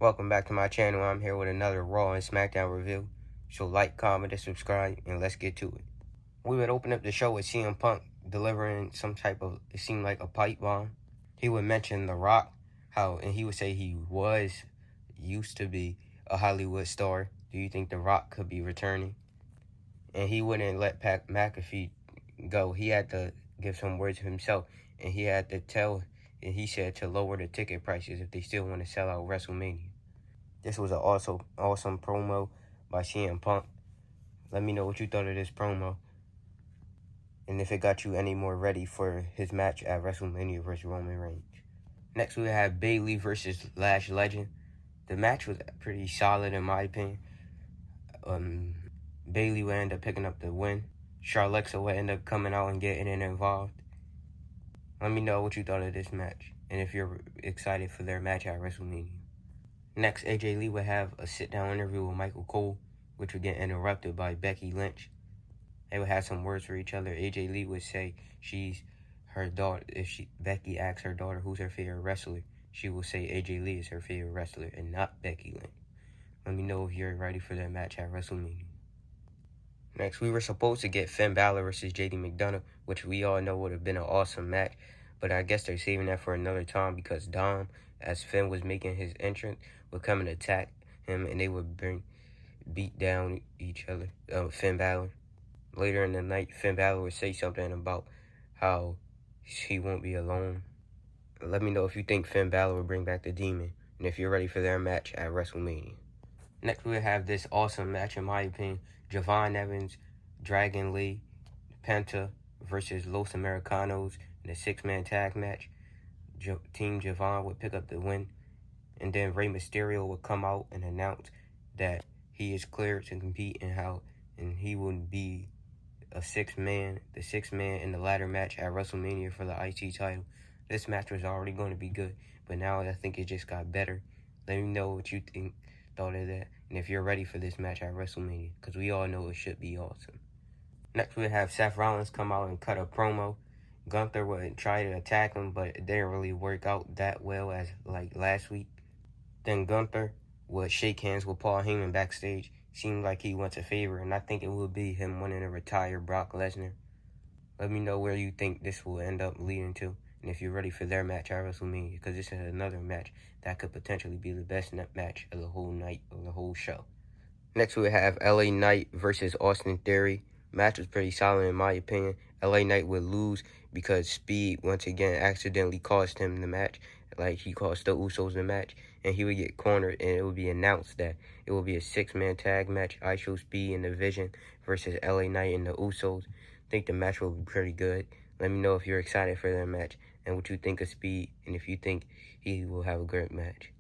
Welcome back to my channel. I'm here with another Raw and Smackdown review. So like, comment, and subscribe, and let's get to it. We would open up the show with CM Punk delivering some type of, it seemed like a pipe bomb. He would mention The Rock, and he would say he used to be a Hollywood star. Do you think The Rock could be returning? And he wouldn't let Pat McAfee go. He had to give some words himself, and he had to tell, and he said to lower the ticket prices if they still want to sell out WrestleMania. This was an awesome promo by CM Punk. Let me know what you thought of this promo, and if it got you any more ready for his match at WrestleMania versus Roman Reigns. Next, we have Bayley versus Lash Legend. The match was pretty solid in my opinion. Bayley would end up picking up the win. Charlexa would end up coming out and getting involved. Let me know what you thought of this match, and if you're excited for their match at WrestleMania. Next, AJ Lee would have a sit-down interview with Michael Cole, which would get interrupted by Becky Lynch. They would have some words for each other. AJ Lee would say she's her daughter. If Becky asks her daughter who's her favorite wrestler, she will say AJ Lee is her favorite wrestler and not Becky Lynch. Let me know if you're ready for that match at WrestleMania. Next, we were supposed to get Finn Balor versus JD McDonough, which we all know would have been an awesome match, but I guess they're saving that for another time because Dom, as Finn was making his entrance, would come and attack him, and they would beat down each other, Finn Balor. Later in the night, Finn Balor would say something about how he won't be alone. Let me know if you think Finn Balor will bring back the Demon, and if you're ready for their match at WrestleMania. Next, we'll have this awesome match, in my opinion. Javon Evans, Dragon Lee, Penta versus Los Americanos in a six-man tag match. Team Javon would pick up the win. And then Rey Mysterio would come out and announce that he is cleared to compete and he would be the sixth man in the ladder match at WrestleMania for the IC title. This match was already going to be good, but now I think it just got better. Let me know what you thought of that, and if you're ready for this match at WrestleMania, because we all know it should be awesome. Next, we have Seth Rollins come out and cut a promo. Gunther would try to attack him, but it didn't really work out that well as like last week. Then Gunther would shake hands with Paul Heyman backstage. Seemed like he wants a favor, and I think it would be him wanting to retire Brock Lesnar. Let me know where you think this will end up leading to, and if you're ready for their match at WrestleMania, because this is another match that could potentially be the best match of the whole night, of the whole show. Next, we have LA Knight versus Austin Theory. Match was pretty solid in my opinion. LA Knight would lose because Speed once again accidentally cost him the match, like he cost the Usos the match, and he would get cornered, and it would be announced that it will be a six-man tag match. Speed and the Vision versus LA Knight and the Usos. I think the match will be pretty good. Let me know if you're excited for that match and what you think of Speed, and if you think he will have a great match.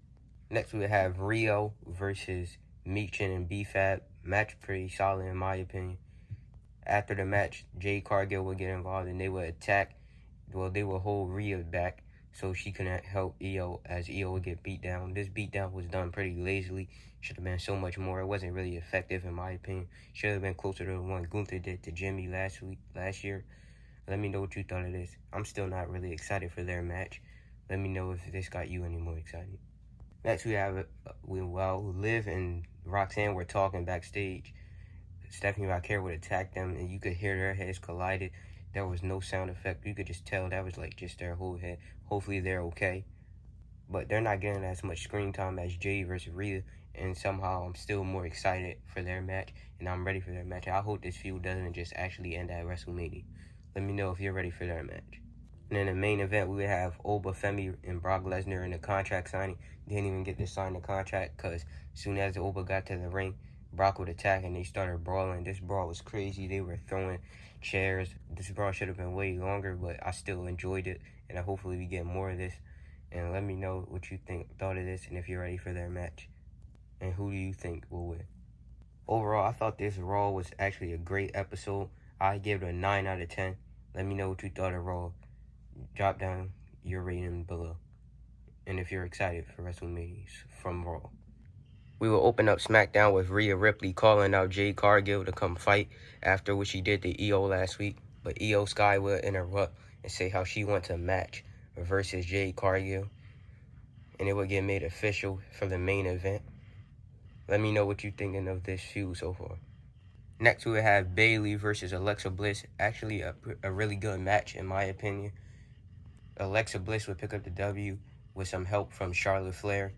Next, we have Rio versus Meechin and B-Fab. Match pretty solid in my opinion. After the match, Jade Cargill would get involved, and they would attack. Well, they would hold Rhea back so she couldn't help Io, as Io would get beat down. This beatdown was done pretty lazily. Should have been so much more. It wasn't really effective in my opinion. Should have been closer to the one Gunther did to Jimmy last year. Let me know what you thought of this. I'm still not really excited for their match. Let me know if this got you any more excited. Next, we have Liv and Roxanne were talking backstage. Stephanie Vaquer would attack them, and you could hear their heads collided. There was no sound effect. You could just tell that was like just their whole head. Hopefully they're okay. But they're not getting as much screen time as Jade versus Rhea, and somehow I'm still more excited for their match, and I'm ready for their match. I hope this feud doesn't just actually end at WrestleMania. Let me know if you're ready for their match. And in the main event, we would have Oba Femi and Brock Lesnar in the contract signing. Didn't even get to sign the contract because as soon as Oba got to the ring, Brock would attack and they started brawling. This brawl was crazy. They were throwing chairs. This brawl should have been way longer, but I still enjoyed it, and hopefully we get more of this. And let me know what you thought of this, and if you're ready for their match, and who do you think will win. Overall, I thought this Raw was actually a great episode. I give it a 9 out of 10. Let me know what you thought of Raw. Drop down your rating below. And if you're excited for WrestleMania from Raw. We will open up SmackDown with Rhea Ripley calling out Jade Cargill to come fight after what she did to Io last week. But Io Sky will interrupt and say how she wants a match versus Jade Cargill. and it would get made official for the main event. Let me know what you're thinking of this feud so far. Next, we have Bayley versus Alexa Bliss. Actually, a really good match, in my opinion. Alexa Bliss would pick up the W with some help from Charlotte Flair.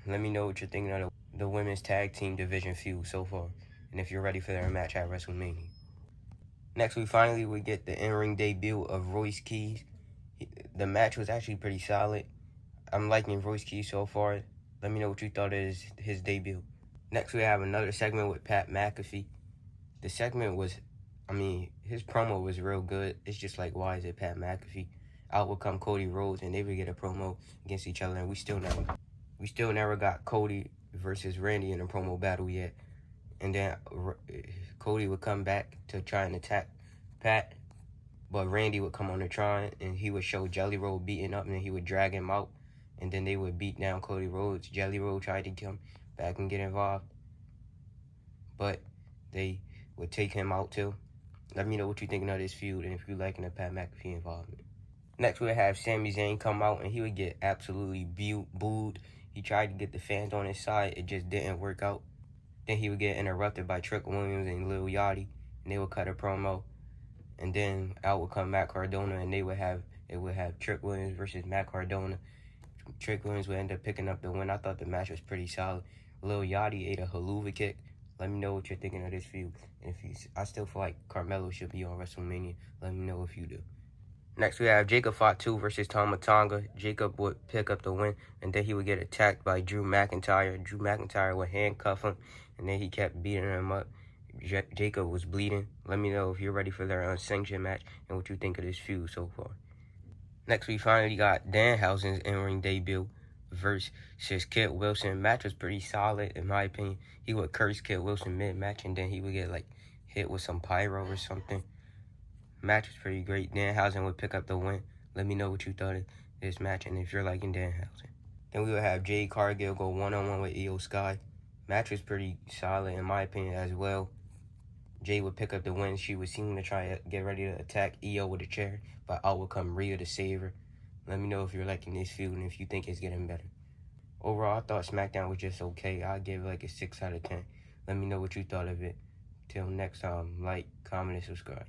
Let me know what you're thinking of the women's tag team division feud so far, and if you're ready for their match at WrestleMania. Next, we finally would get the in-ring debut of Royce Keys. The match was actually pretty solid. I'm liking Royce Keys so far. Let me know what you thought of his debut. Next, we have another segment with Pat McAfee. The segment was, his promo was real good. It's just like, why is it Pat McAfee? Out would come Cody Rhodes, and they would get a promo against each other, and we still never got Cody versus Randy in a promo battle yet. And then Cody would come back to try and attack Pat, but Randy would come on the try, and he would show Jelly Roll beating up, and then he would drag him out, and then they would beat down Cody Rhodes. Jelly Roll tried to come back and get involved, but they would take him out too. Let me know what you're thinking of this feud and if you're liking the Pat McAfee involvement. Next, we'll have Sami Zayn come out, and he would get absolutely booed. He tried to get the fans on his side. It just didn't work out. Then he would get interrupted by Trick Williams and Lil Yachty, and they would cut a promo. And then out would come Matt Cardona, and it would have Trick Williams versus Matt Cardona. Trick Williams would end up picking up the win. I thought the match was pretty solid. Lil Yachty ate a haluva kick. Let me know what you're thinking of this feud. And I still feel like Carmelo should be on WrestleMania. Let me know if you do. Next, we have Jacob Fatu versus Tama Tonga. Jacob would pick up the win, and then he would get attacked by Drew McIntyre. Drew McIntyre would handcuff him, and then he kept beating him up. Jacob was bleeding. Let me know if you're ready for their unsanctioned match and what you think of this feud so far. Next, we finally got Danhausen's in-ring debut versus Kid Wilson. Match was pretty solid, in my opinion. He would curse Kid Wilson mid-match, and then he would get, hit with some pyro or something. Match was pretty great. Danhausen would pick up the win. Let me know what you thought of this match and if you're liking Danhausen. Then we would have Jade Cargill go one-on-one with Io Sky. Match was pretty solid, in my opinion, as well. Jade would pick up the win. She would seem to try to get ready to attack Io with a chair, but out would come Rhea to save her. Let me know if you're liking this feud and if you think it's getting better. Overall, I thought Smackdown was just okay. I'd give it a 6 out of 10. Let me know what you thought of it. Till next time, like, comment, and subscribe.